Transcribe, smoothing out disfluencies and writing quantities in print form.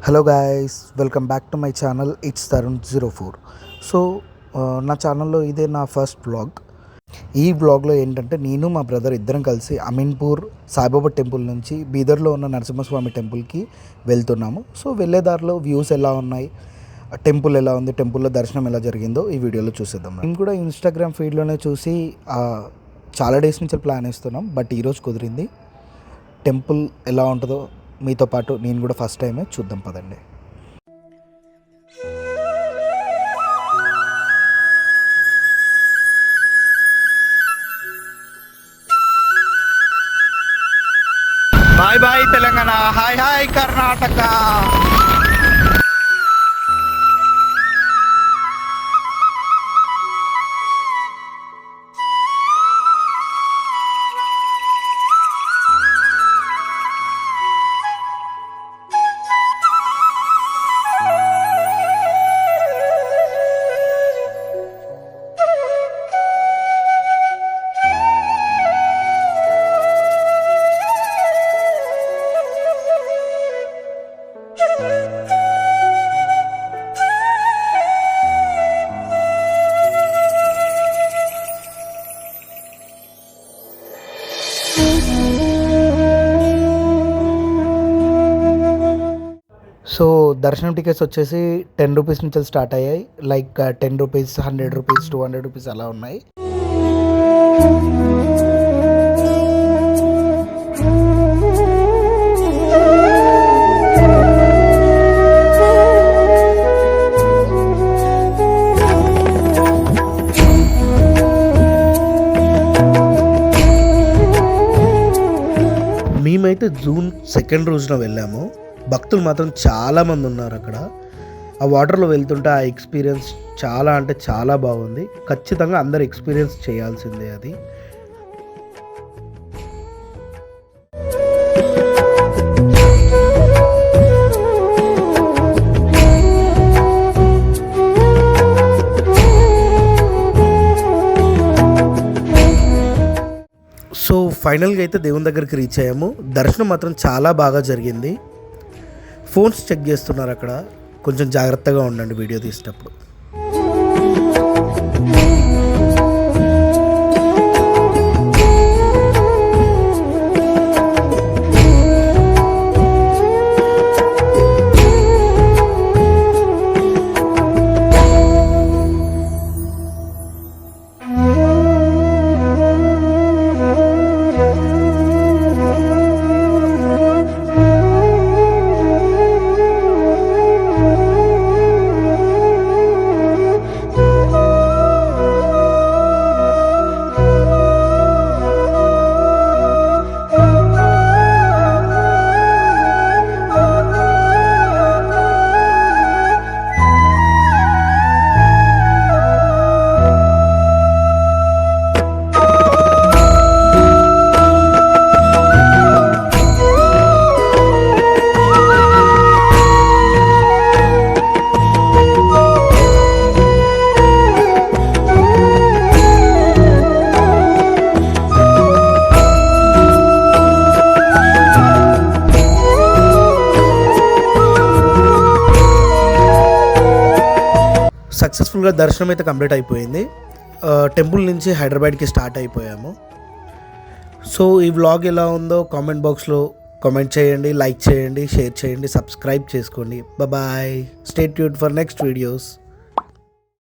Hello guys, welcome back to my channel. It's Tarun04. So నా ఛానల్లో ఇదే నా ఫస్ట్ వ్లాగ్. ఈ వ్లాగ్లో ఏంటంటే నేను మా బ్రదర్ ఇద్దరం కలిసి అమీన్పూర్ సాయిబాబా టెంపుల్ నుంచి బీదర్లో ఉన్న నరసింహస్వామి టెంపుల్కి వెళ్తున్నాము. సో వెళ్ళేదారిలో వ్యూస్ ఎలా ఉన్నాయి, టెంపుల్ ఎలా ఉంది, టెంపుల్లో దర్శనం ఎలా జరిగిందో ఈ వీడియోలో చూసేద్దాం. నేను కూడా ఇన్స్టాగ్రామ్ ఫీడ్లోనే చూసి చాలా డేస్ నుంచి ప్లాన్ వేస్తున్నాం, బట్ ఈరోజు కుదిరింది. టెంపుల్ ఎలా ఉంటుందో మీతో పాటు నేను కూడా ఫస్ట్ టైమే చూద్దాం పదండి. Bye bye Telangana, hi hi Karnataka. So దర్శనం టికెట్స్ వచ్చేసి 10 రూపీస్ నుంచి స్టార్ట్ అయ్యాయి. లైక్ 10 రూపీస్, 100 రూపీస్, 200 రూపీస్ అలా ఉన్నాయి. మేమైతే జూన్ 2 రోజున వెళ్ళాము. భక్తులు మాత్రం చాలామంది ఉన్నారు అక్కడ. ఆ వాటర్లో వెళ్తుంటే ఆ ఎక్స్పీరియన్స్ చాలా అంటే చాలా బాగుంది. ఖచ్చితంగా అందరు ఎక్స్పీరియన్స్ చేయాల్సిందే అది. సో ఫైనల్గా అయితే దేవుని దగ్గరికి రీచ్ అయ్యాము. దర్శనం మాత్రం చాలా బాగా జరిగింది. ఫోన్స్ చెక్ చేస్తున్నారు అక్కడ, కొంచెం జాగ్రత్తగా ఉండండి వీడియో తీసేటప్పుడు. సక్సెస్ఫుల్గా దర్శనం అయితే కంప్లీట్ అయిపోయింది. టెంపుల్ నుంచి హైదరాబాద్కి స్టార్ట్ అయిపోయాము. సో ఈ వ్లాగ్ ఎలా ఉందో కామెంట్ బాక్స్లో కామెంట్ చేయండి, లైక్ చేయండి, షేర్ చేయండి, సబ్స్క్రైబ్ చేసుకోండి. Bye. Stay tuned for next videos.